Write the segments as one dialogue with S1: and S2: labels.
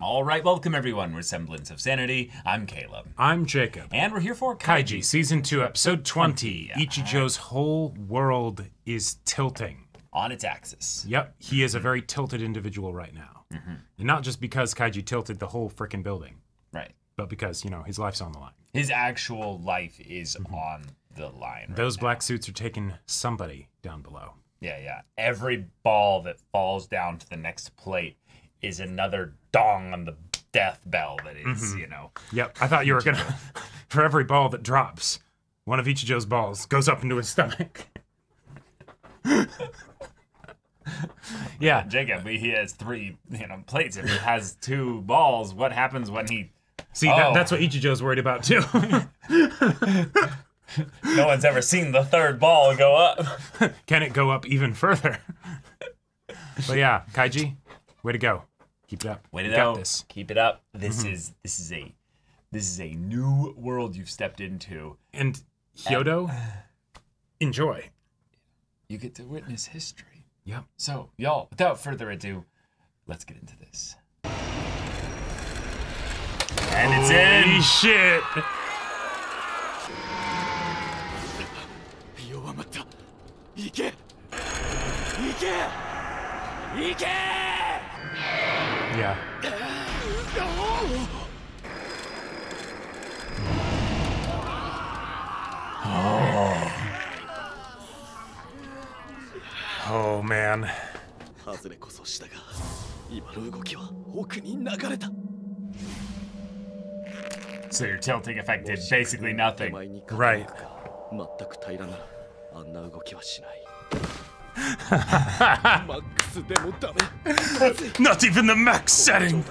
S1: All right, welcome everyone. We're Semblance of Sanity. I'm Caleb.
S2: I'm Jacob.
S1: And we're here for
S2: Kaiji, Season 2, Episode 20. Ichijo's whole world is tilting.
S1: On its axis.
S2: Yep, he is a very tilted individual right now. And not just because Kaiji tilted the whole frickin' building.
S1: Right.
S2: But because, you know, his life's on the line.
S1: His actual life is on the line right
S2: Those
S1: now.
S2: black suits are taking somebody down below.
S1: Yeah. Every ball that falls down to the next plate is another dong on the death bell that is, you know.
S2: Yep, I thought you were gonna... For every ball that drops, one of Ichijo's balls goes up into his stomach. Yeah.
S1: Jacob, he has 3, plates. If he has 2 balls, what happens when he...
S2: See, that's what Ichijo's worried about, too.
S1: No one's ever seen the 3rd ball go up.
S2: Can it go up even further? But yeah, Kaiji, way to go. Keep it up.
S1: Way to
S2: go.
S1: go. Keep it up. This is a new world you've stepped into.
S2: And Hyodo, enjoy.
S1: You get to witness history.
S2: Yep.
S1: So, y'all, without further ado, let's get into this. And it's in.
S2: Holy shit. Yeah. Oh man.
S1: So your tilting effect did basically nothing.
S2: Right. Not even the max setting.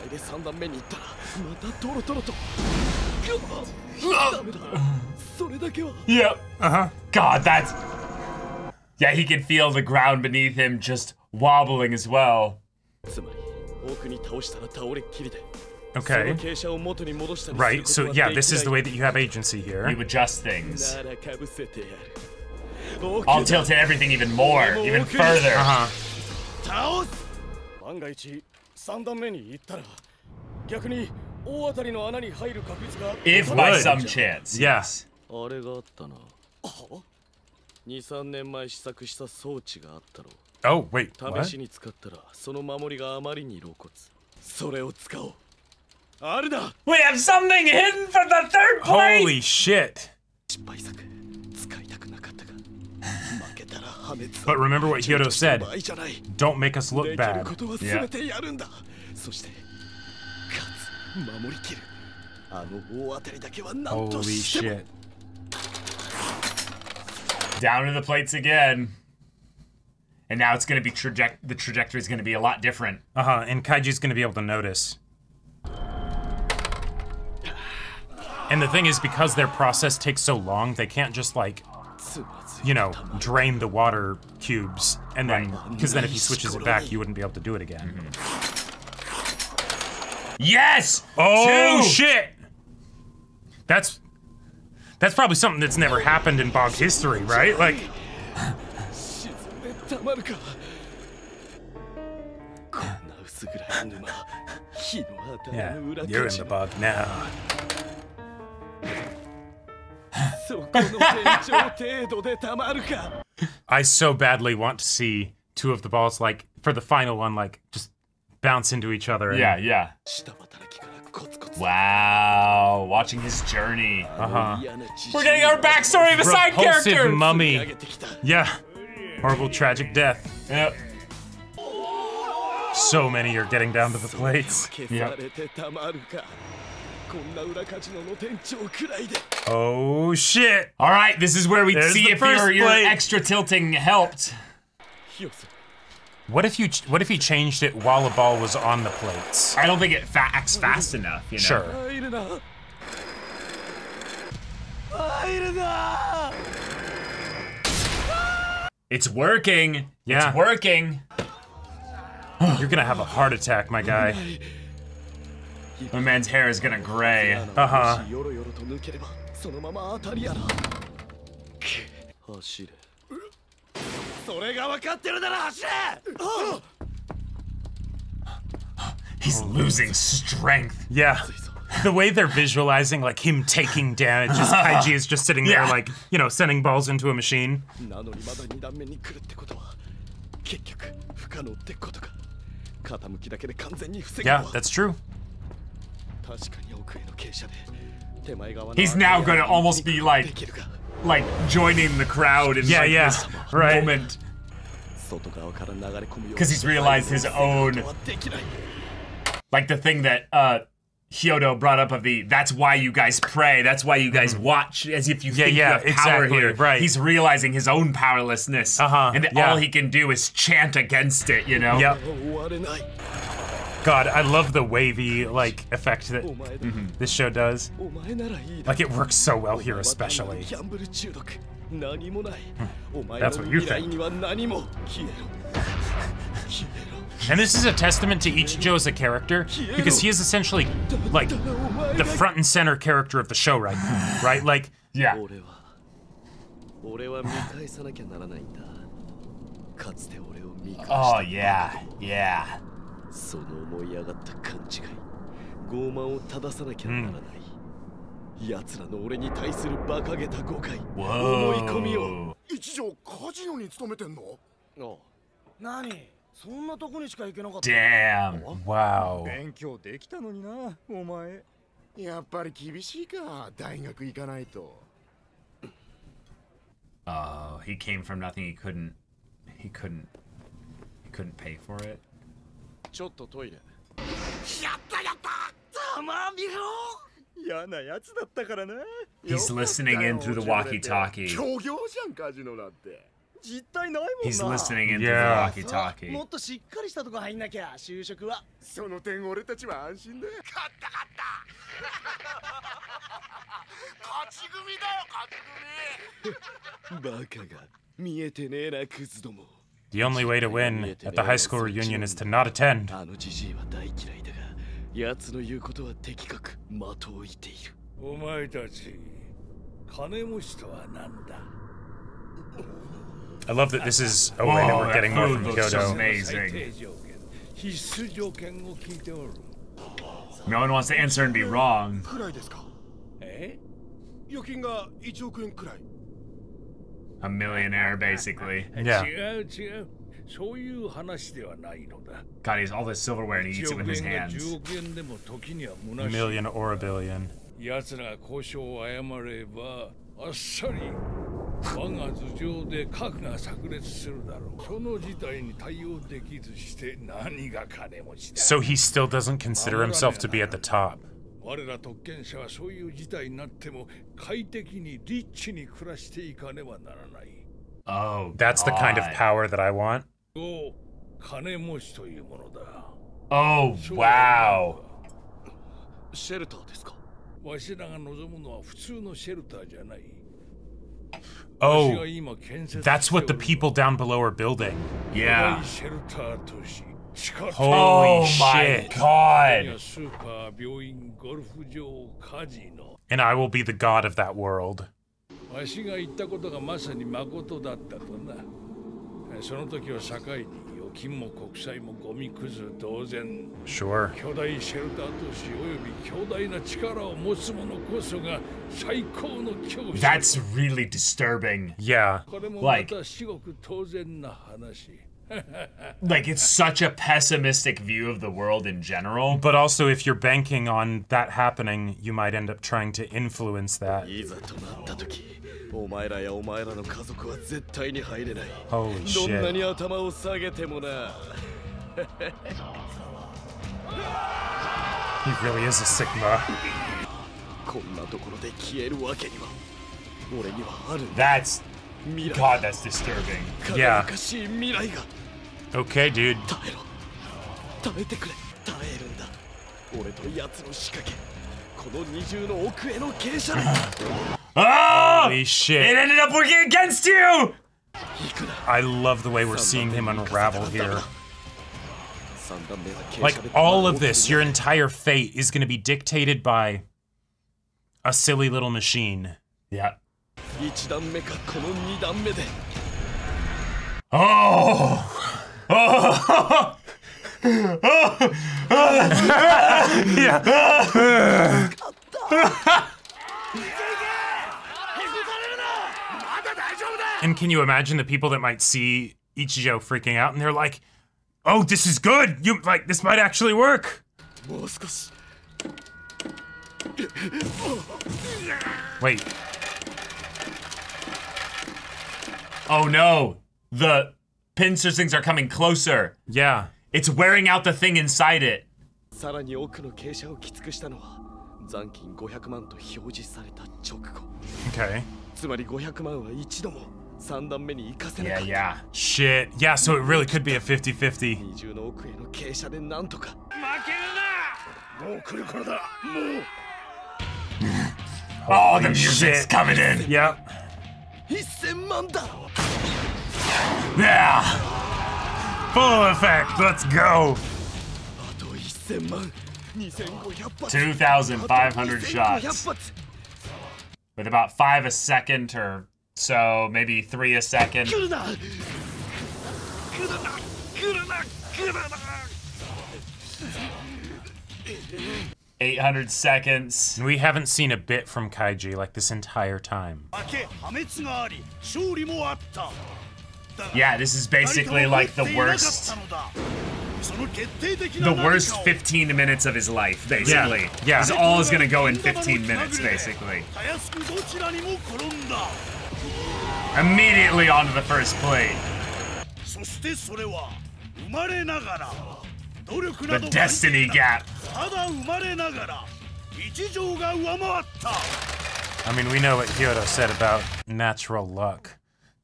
S1: Yep. God, that's... Yeah, he can feel the ground beneath him just wobbling as well.
S2: Okay. Right, so yeah, this is the way that you have agency here.
S1: You adjust things. I'll tilt everything even more, even further. If by some chance.
S2: Yes. Oh, wait, what?
S1: We have something hidden for the 3rd plate!
S2: Holy shit. But remember what Hyodo said. Don't make us look bad.
S1: Yeah.
S2: Holy shit.
S1: Down to the plates again. And now it's going to be the trajectory is going to be a lot different.
S2: And Kaiji's going to be able to notice. And the thing is, because their process takes so long, they can't just like, you know, drain the water cubes and then, because then if he switches it back, you wouldn't be able to do it again.
S1: Yes!
S2: Oh
S1: 2!
S2: shit! That's probably something that's never happened in Bog history, right? Like. Yeah, you're in the bog now. I so badly want to see 2 of the balls, like, for the final one, like, just bounce into each other. And...
S1: Yeah. Wow, watching his journey. We're getting our backstory of a side character!
S2: Repulsive mummy. Yeah. Horrible, tragic death.
S1: Yep.
S2: So many are getting down to the plates.
S1: Yep.
S2: Oh shit!
S1: All right, this is where we see if your
S2: plate.
S1: extra tilting helped.
S2: What if he changed it while a ball was on the plates?
S1: I don't think it acts fast enough, you know?
S2: Sure.
S1: It's working.
S2: Yeah.
S1: It's working.
S2: You're gonna have a heart attack, my guy.
S1: My man's hair is gonna gray. He's losing strength.
S2: Yeah. The way they're visualizing, like, him taking damage, as Kaiji is just sitting there, like, you know, sending balls into a machine. Yeah, that's true.
S1: He's now gonna almost be like joining the crowd in this moment. Because he's realized his own, like the thing that Hyodo brought up of that's why you guys pray, that's why you guys watch, as if you think you have power here.
S2: Right.
S1: He's realizing his own powerlessness, and all he can do is chant against it, you know?
S2: Yep. God, I love the wavy, like, effect that this show does. Like, it works so well here, especially. That's what you think. And this is a testament to Ichijo as a character, because he is essentially, like, the front and center character of the show right now, right? Like,
S1: yeah. Oh, yeah, yeah. Whoa.
S3: そんなとこにしか行けなかった。
S1: Damn.
S2: wow.
S3: 勉強できたのにな、お前。やっぱり厳しいか、大学行かないと。
S1: Oh, he came from nothing. He couldn't pay for it.
S3: ちょっとトイレ。やったやった。たまみろ。嫌なやつだったからな。
S1: He's listening in through the walkie-talkie.
S3: 協業じゃん、カジノなんて。
S1: He's listening in through the walkie-talkie.
S3: もっとしっかりしたとこ入んなきゃ就職は。その点俺たちは安心だよ。勝った勝った。勝ち組だよ勝ち組。バカが見えてねえなクズども。
S2: The only way to win at the high school reunion is to not attend.
S3: あのジジイは大嫌いだが、奴の言うことは的確的を射ている。お前たち金持ちとはなんだ。
S2: I love that this is a way that we're getting more from Kyoto.
S1: Amazing. No one wants to answer and be wrong. A millionaire, basically.
S2: Yeah.
S1: God, he has all this silverware and he eats it with his hands.
S2: A million or a billion.
S4: 我が頭上で核が炸裂するだろう。その事態に対応できずして何が金持ちだ。
S2: So he still doesn't consider himself to be at the top.
S4: 我ら特権者はそういう事態になっても快適にリッチに暮らしていかねばならない。
S1: Oh,
S2: that's the kind of power that I want.
S4: 金持ちというものだ。
S1: Oh, wow.
S3: シェルターですか。
S4: わしらが望むのは普通のシェルターじゃない。
S2: Oh, that's what the people down below are building.
S1: Yeah.
S2: Holy shit.
S1: God. And I will be the god of that world. Sure. That's really disturbing.
S2: Yeah.
S1: Like it's such a pessimistic view of the world in general.
S2: But also, if you're banking on that happening, you might end up trying to influence that. Holy shit. He really is a Sigma.
S1: That's... God, that's disturbing.
S2: Yeah. Okay, dude.
S1: Oh!
S2: Holy shit.
S1: It ended up working against you!
S2: I love the way we're seeing him unravel here. Like, all of this, your entire fate is going to be dictated by a silly little machine.
S1: Yeah. Oh! Oh!
S2: Yeah. And can you imagine the people that might see Ichijo freaking out and they're like, "Oh, this is good. You like this might actually work." Wait.
S1: Oh no. The pincer things are coming closer.
S2: Yeah.
S1: It's wearing out the thing inside it.
S3: さらに多くの傾斜をきつくしたのは残金500万と表示された直後。
S2: Okay.
S3: つまり500万は一度も3段目に行かせなかった。
S1: Yeah.
S2: Shit. Yeah, so it really could be a 50-50.
S3: 20の億への傾斜でなんとか。
S4: 負けるな。もう来る頃だ。もう。
S1: Oh, the music's coming in.
S2: Yep.
S3: 1000万だ。
S1: Yeah.
S2: Full effect. Let's go.
S3: あと1000万。2500発。
S1: 2,500 shots. With about 5 a second or so, maybe 3 a second.
S3: 来るな。来るな。来るな。来るな。
S1: 800 seconds.
S2: We haven't seen a bit from Kaiji like this entire time.
S1: Yeah, this is basically like the worst 15 minutes of his life, basically.
S2: Yeah.
S1: This all is gonna go in 15 minutes, basically. Immediately onto the first plate. The destiny gap.
S2: I mean, we know what Hyodo said about natural luck.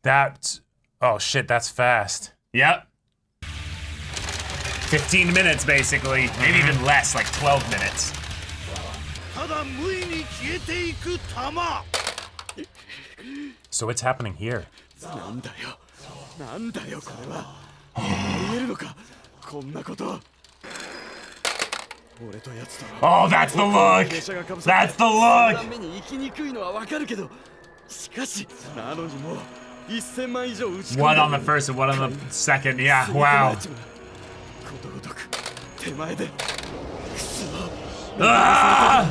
S2: That, oh shit, that's fast.
S1: Yep. 15 minutes, basically. Maybe even less, like 12 minutes.
S2: So what's happening here?
S1: Oh, that's the look! That's the look! One on the first and one on the second. Yeah, wow. Ah!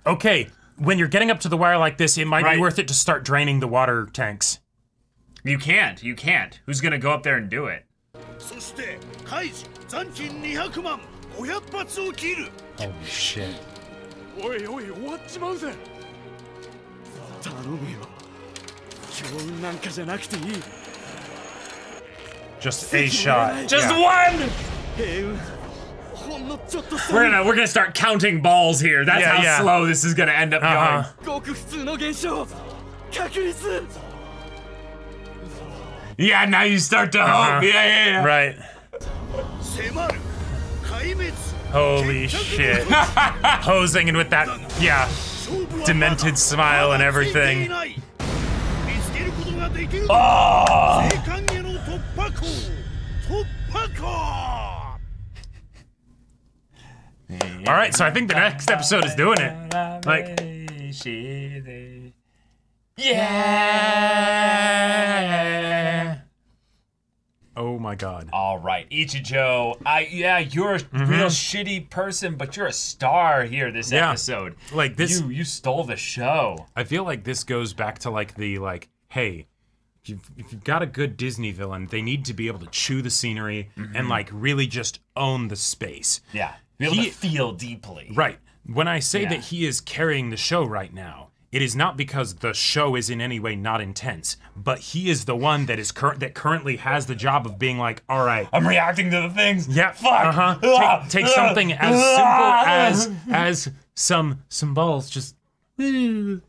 S2: Okay, when you're getting up to the wire like this, it might be worth it to start draining the water tanks.
S1: You can't. You can't. Who's gonna go up there and do it?
S2: Holy shit. Just a shot.
S1: Just one! We're gonna start counting balls here. That's how slow this is gonna end up going. Yeah, now you start to hope. Yeah.
S2: Right. Holy shit. Posing and with that, demented smile and everything.
S1: Oh!
S2: Alright, so I think the next episode is doing it. Like, yeah. Oh my god.
S1: All right, Ichijo. You're a real shitty person, but you're a star here this episode.
S2: Like this,
S1: you stole the show.
S2: I feel like this goes back to like the hey, if you've got a good Disney villain, they need to be able to chew the scenery and like really just own the space.
S1: Yeah, be able to feel deeply.
S2: Right. When I say that he is carrying the show right now, it is not because the show is in any way not intense, but he is the one that is currently has the job of being like, all right,
S1: I'm reacting to the things.
S2: Yeah,
S1: fuck.
S2: Take something as simple as some balls, just and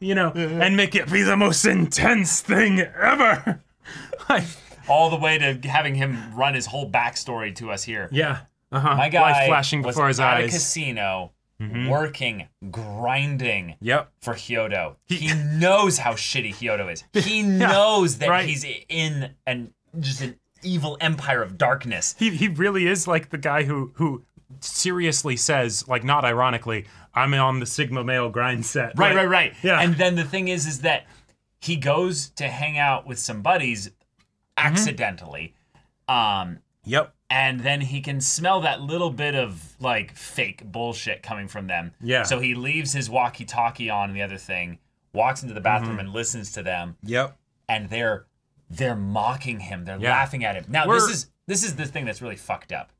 S2: make it be the most intense thing ever.
S1: All the way to having him run his whole backstory to us here.
S2: Yeah.
S1: My guy
S2: life flashing before his eyes.
S1: At a casino. Working, grinding for Hyodo. He knows how shitty Hyodo is. He knows that he's in just an evil empire of darkness.
S2: He really is like the guy who seriously says, like not ironically, I'm on the Sigma male grind set.
S1: Right.
S2: Yeah.
S1: And then the thing is that he goes to hang out with some buddies accidentally.
S2: Yep.
S1: And then he can smell that little bit of, like, fake bullshit coming from them.
S2: Yeah.
S1: So he leaves his walkie-talkie on and the other thing, walks into the bathroom and listens to them.
S2: Yep.
S1: And they're mocking him. They're laughing at him. Now, this is the thing that's really fucked up.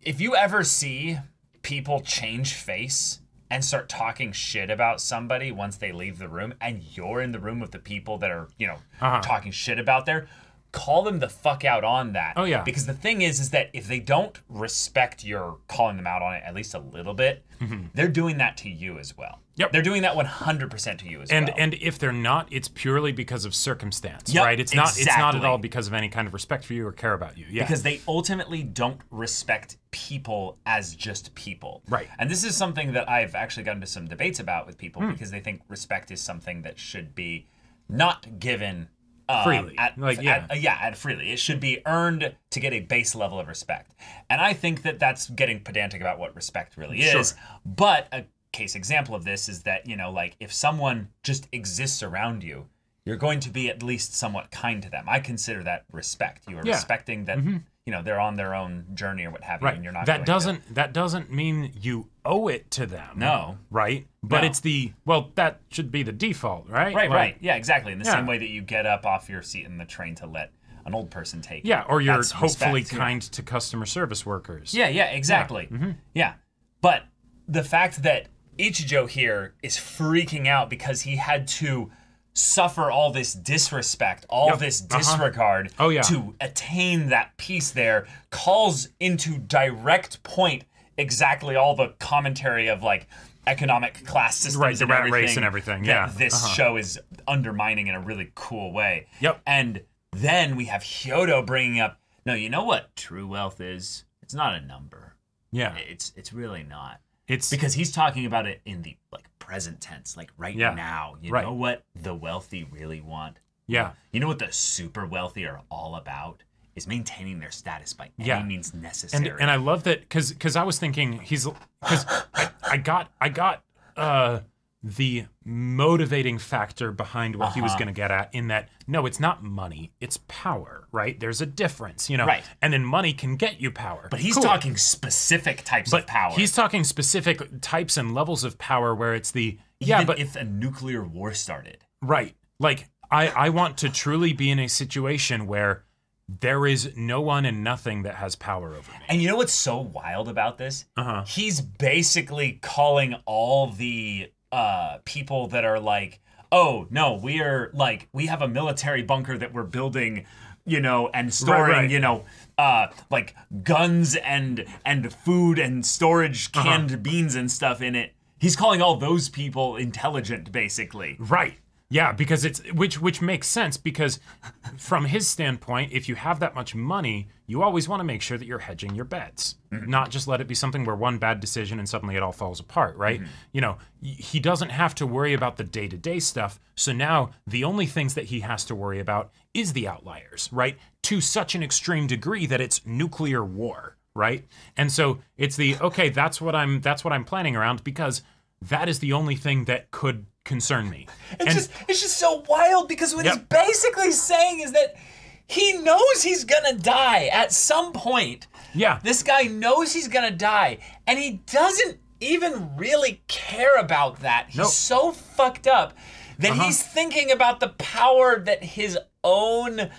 S1: If you ever see people change face and start talking shit about somebody once they leave the room, and you're in the room with the people that are, you know, talking shit about there, call them the fuck out on that.
S2: Oh, yeah.
S1: Because the thing is that if they don't respect your calling them out on it at least a little bit, they're doing that to you as well.
S2: Yep.
S1: They're doing that 100% to you as well.
S2: And if they're not, it's purely because of circumstance,
S1: Yep,
S2: right? It's not
S1: exactly.
S2: at all because of any kind of respect for you or care about you. Yeah.
S1: Because they ultimately don't respect people as just people.
S2: Right.
S1: And this is something that I've actually gotten into some debates about with people because they think respect is something that should be not given
S2: freely.
S1: Freely. It should be earned to get a base level of respect. And I think that that's getting pedantic about what respect really is. But a case example of this is that, you know, like if someone just exists around you, you're going to be at least somewhat kind to them. I consider that respect. You are respecting that, you know, they're on their own journey or what have you, and you're not
S2: that doesn't mean you owe it to them.
S1: No.
S2: Right? But it's that should be the default, right?
S1: Right. Yeah, exactly. In the same way that you get up off your seat in the train to let an old person take it.
S2: Yeah, or you're hopefully
S1: respect,
S2: kind to customer service workers.
S1: Yeah, exactly. Yeah. But the fact that Ichijo here is freaking out because he had to suffer all this disrespect, all this disregard to attain that peace there, calls into direct point exactly all the commentary of like economic class systems,
S2: the rat race and everything.
S1: That this show is undermining in a really cool way.
S2: Yep.
S1: And then we have Hyodo bringing up, no, you know what true wealth is? It's not a number.
S2: Yeah.
S1: It's really not.
S2: It's
S1: because he's talking about it in the like present tense, like right now. You know what the wealthy really want?
S2: Yeah.
S1: You know what the super wealthy are all about? Is maintaining their status by any means necessary.
S2: And I love that because I was thinking I got the motivating factor behind what he was going to get at in that, no, it's not money, it's power, right? There's a difference, you know?
S1: Right.
S2: And then money can get you power.
S1: But he's talking specific types of power.
S2: He's talking specific types and levels of power where it's
S1: Even if a nuclear war started.
S2: Right. Like, I want to truly be in a situation where there is no one and nothing that has power over me.
S1: And you know what's so wild about this? He's basically calling all the people that are like, oh no, we have a military bunker that we're building, you know, and storing, you know, like guns and food and storage canned beans and stuff in it. He's calling all those people intelligent, basically.
S2: Right. Yeah, because it's which makes sense because from his standpoint, if you have that much money, you always want to make sure that you're hedging your bets, not just let it be something where one bad decision and suddenly it all falls apart, right? You know, he doesn't have to worry about the day-to-day stuff. So now the only things that he has to worry about is the outliers, right? To such an extreme degree that it's nuclear war, right? And so it's that's what I'm planning around because that is the only thing that could concern me.
S1: It's just so wild because what he's basically saying is that he knows he's gonna die at some point.
S2: Yeah.
S1: This guy knows he's gonna die, and he doesn't even really care about that. He's so fucked up that he's thinking about the power that his own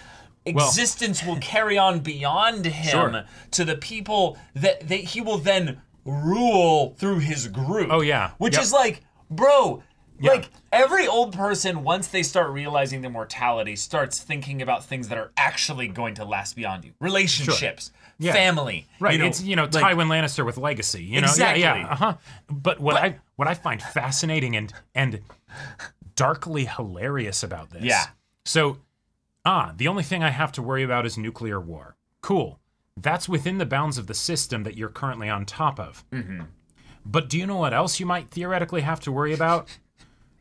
S1: existence will carry on beyond him to the people that he will then rule through his group.
S2: Oh, yeah.
S1: Which is like, bro, like every old person, once they start realizing their mortality, starts thinking about things that are actually going to last beyond you. Relationships, family.
S2: Right.
S1: You know,
S2: it's, you know, like, Tywin Lannister with legacy. You know?
S1: Exactly.
S2: But what I find fascinating and darkly hilarious about this.
S1: Yeah.
S2: So, the only thing I have to worry about is nuclear war. Cool. That's within the bounds of the system that you're currently on top of. But do you know what else you might theoretically have to worry about?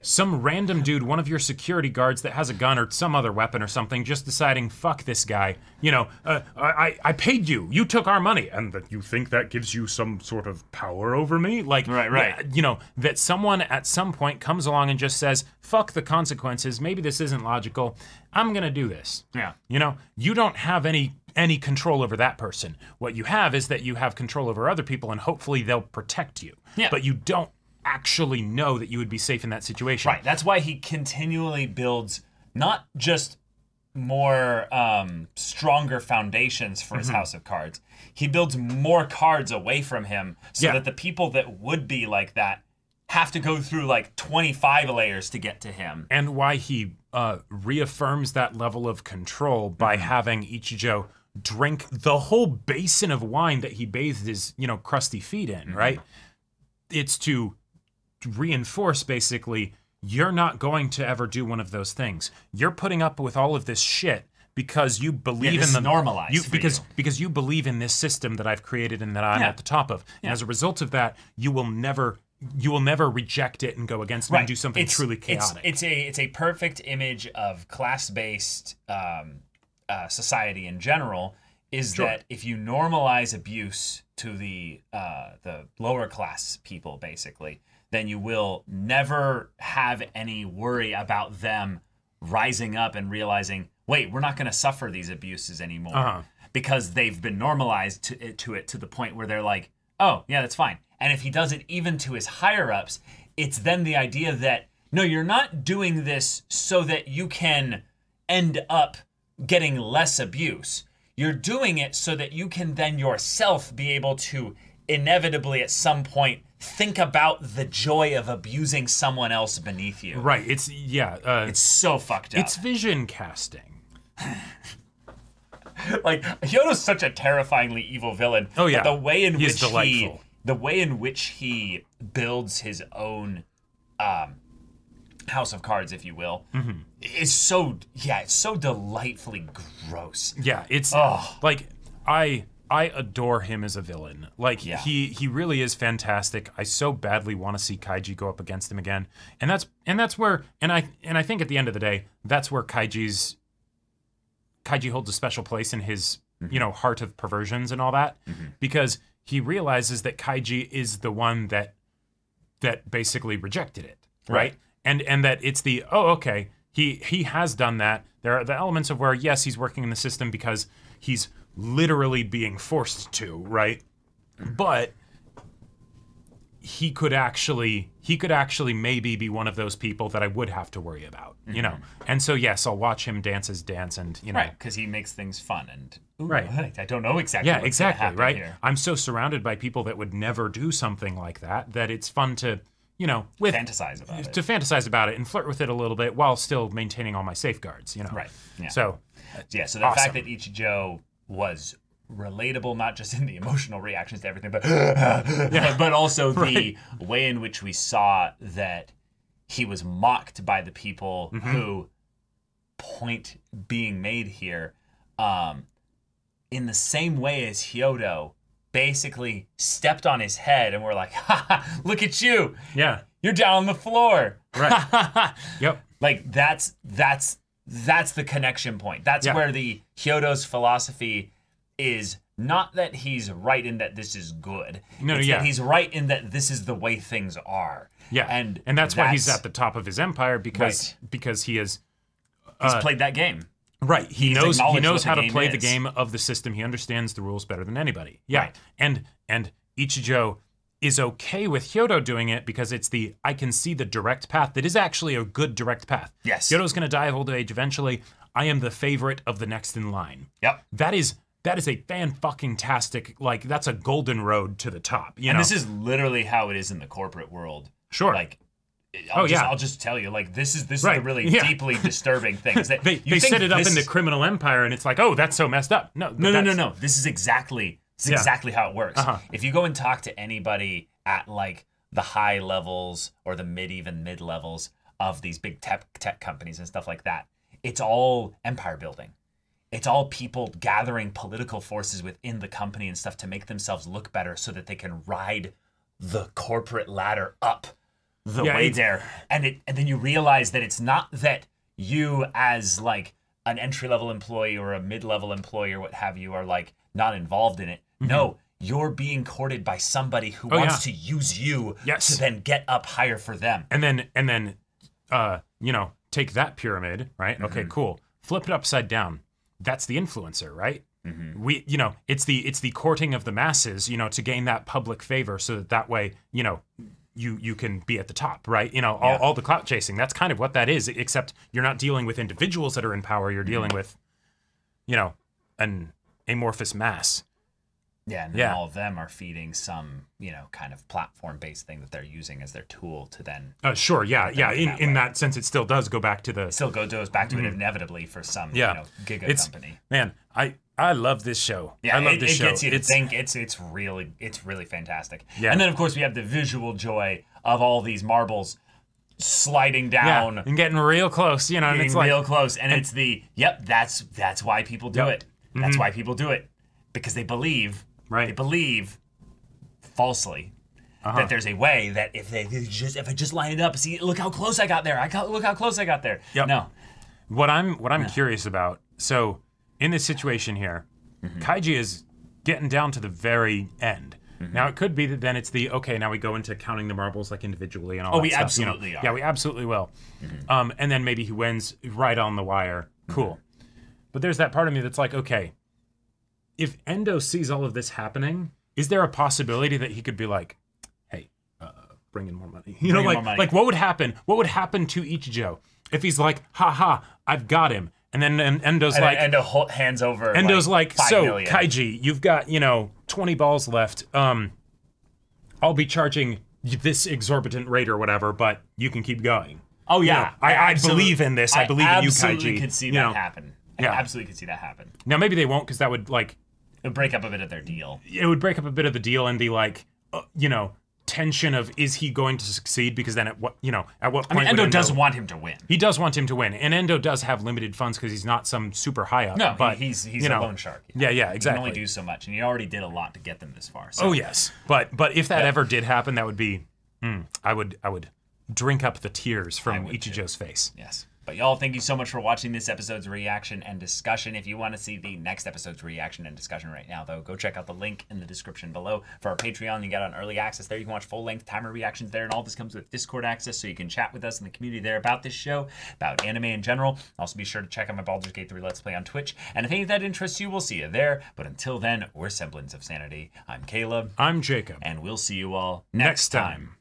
S2: some random dude, one of your security guards that has a gun or some other weapon or something, just deciding, fuck this guy. You know, I paid you. You took our money. And that you think that gives you some sort of power over me? Like,
S1: right.
S2: You know, that someone at some point comes along and just says, fuck the consequences. Maybe this isn't logical. I'm going to do this.
S1: Yeah.
S2: You know, you don't have any control over that person. What you have is that you have control over other people, and hopefully they'll protect you.
S1: Yeah.
S2: But you don't actually know that you would be safe in that situation.
S1: Right. That's why he continually builds not just more stronger foundations for his House of Cards. He builds more cards away from him so that the people that would be like that have to go through like 25 layers to get to him.
S2: And why he reaffirms that level of control by having Ichijo drink the whole basin of wine that he bathed his, you know, crusty feet in, right? It's to reinforce, basically, you're not going to ever do one of those things. You're putting up with all of this shit because you believe in the
S1: normalized
S2: because you believe in this system that I've created and that I'm at the top of. And as a result of that, you will never reject it and go against it and do something truly chaotic.
S1: It's a perfect image of class-based society in general. Is that if you normalize abuse to the lower class people, basically, then you will never have any worry about them rising up and realizing, wait, we're not going to suffer these abuses anymore because they've been normalized to it to the point where they're like, oh, yeah, that's fine. And if he does it even to his higher-ups, it's then the idea that, no, you're not doing this so that you can end up getting less abuse. You're doing it so that you can then yourself be able to inevitably at some point think about the joy of abusing someone else beneath you.
S2: Right. It's
S1: so fucked up.
S2: It's vision casting.
S1: Like, Hyodo's such a terrifyingly evil villain.
S2: Oh, yeah.
S1: But the way in
S2: He's
S1: which
S2: delightful.
S1: the way in which he builds his own House of Cards, if you will, is so, it's so delightfully gross.
S2: Yeah, it's like I adore him as a villain. Like he really is fantastic. I so badly want to see Kaiji go up against him again. And that's where I think at the end of the day, that's where Kaiji holds a special place in his, you know, heart of perversions and all that, because he realizes that Kaiji is the one that basically rejected it, right? And that it's the, he has done that. There are the elements of where, yes, he's working in the system because he's literally being forced to, right? But he could actually maybe be one of those people that I would have to worry about, you know? And so, yes, I'll watch him dance his dance and, you know.
S1: Right, because he makes things fun and, I don't know exactly what's
S2: exactly,
S1: gonna happen
S2: right?
S1: here.
S2: I'm so surrounded by people that would never do something like that it's fun to, you know,
S1: fantasize about it
S2: and flirt with it a little bit while still maintaining all my safeguards, you know?
S1: Right, yeah.
S2: So
S1: the fact that Ichijo was relatable, not just in the emotional reactions to everything, but but also the way in which we saw that he was mocked by the people who, point being made here, in the same way as Hyodo basically stepped on his head and we're like, ha, look at you.
S2: Yeah.
S1: You're down on the floor.
S2: Right. Yep.
S1: Like that's the connection point. That's where the Hyodo's philosophy is not that he's right in that this is good. That he's right in that this is the way things are.
S2: Yeah. And that's why he's at the top of his empire because he is
S1: he's played that game.
S2: Right. He knows how to play the game of the system. He understands the rules better than anybody. Yeah. Right. And Ichijo is okay with Hyodo doing it because it's I can see the direct path that is actually a good direct path.
S1: Yes.
S2: Hyodo's going to die of old age eventually. I am the favorite of the next in line.
S1: Yep.
S2: That is a fan-fucking-tastic, like, that's a golden road to the top, you know?
S1: This is literally how it is in the corporate world.
S2: Sure.
S1: Like, I'll just tell you, like, this is the really deeply disturbing thing.
S2: They set it up in the criminal empire, and it's like, oh, that's so messed up. No.
S1: This is exactly how it works. If you go and talk to anybody at, like, the high levels or the mid levels of these big tech companies and stuff like that, it's all empire building. It's all people gathering political forces within the company and stuff to make themselves look better so that they can ride the corporate ladder up the way there. And then you realize that it's not that you as like an entry-level employee or a mid-level employee or what have you are like not involved in it. No, you're being courted by somebody who wants to use you to then get up higher for them.
S2: And then you know, take that pyramid, right? Okay, cool. Flip it upside down. That's the influencer, right? We, you know, it's the courting of the masses, you know, to gain that public favor, so that way, you know, you can be at the top, right? You know, all the clout chasing. That's kind of what that is. Except you're not dealing with individuals that are in power. You're dealing with, you know, an amorphous mass.
S1: Yeah, and then all of them are feeding some, you know, kind of platform-based thing that they're using as their tool to then...
S2: Sure, yeah. In that sense, it still does go back to the...
S1: It still goes back to it inevitably for some, you know, giga company.
S2: Man, I love this show.
S1: Yeah,
S2: I love this show.
S1: It gets you to think. It's really fantastic. Yeah. And then, of course, we have the visual joy of all these marbles sliding down.
S2: And getting real close, you know.
S1: Getting real close. And it's the, that's why people do it. That's why people do it. Because they believe... Right. They believe, falsely, that there's a way that if I just line it up, see, look how close I got there. Look how close I got there.
S2: Yep.
S1: No.
S2: What I'm curious about. So in this situation here, Kaiji is getting down to the very end. Now it could be that then it's the now we go into counting the marbles like individually and all.
S1: We
S2: stuff,
S1: absolutely are.
S2: Yeah, we absolutely will. And then maybe he wins right on the wire. Cool. But there's that part of me that's like, okay. If Endo sees all of this happening, is there a possibility that he could be like, "Hey, bring in more money"? You know, like what would happen? What would happen to Ichijo if he's like, "Ha ha, I've got him," and then Endo's like,
S1: Endo hands over.
S2: Endo's like, "So
S1: million.
S2: Kaiji, you've got 20 balls left. I'll be charging this exorbitant rate or whatever, but you can keep going."
S1: Oh yeah,
S2: I believe in this. I believe in you, Kaiji.
S1: I absolutely could see that happen. I absolutely could see that happen.
S2: Now maybe they won't because that would like.
S1: It would break up a bit of their deal.
S2: It would break up a bit of the deal and the like, tension of is he going to succeed? Because then at what point? I mean,
S1: Endo does want him to win.
S2: He does want him to win, and Endo does have limited funds because he's not some super high up.
S1: No,
S2: but
S1: he's a loan shark.
S2: Yeah, exactly.
S1: He can only do so much, and he already did a lot to get them this far. So.
S2: Oh yes, but if that ever did happen, that would be, I would drink up the tears from Ichijo's face.
S1: Yes. But y'all, thank you so much for watching this episode's reaction and discussion. If you want to see the next episode's reaction and discussion right now, though, go check out the link in the description below for our Patreon. You get on early access there. You can watch full-length timer reactions there, and all this comes with Discord access, so you can chat with us in the community there about this show, about anime in general. Also, be sure to check out my Baldur's Gate 3 Let's Play on Twitch. And if any of that interests you, we'll see you there. But until then, we're Semblance of Sanity. I'm Caleb.
S2: I'm Jacob.
S1: And we'll see you all next time.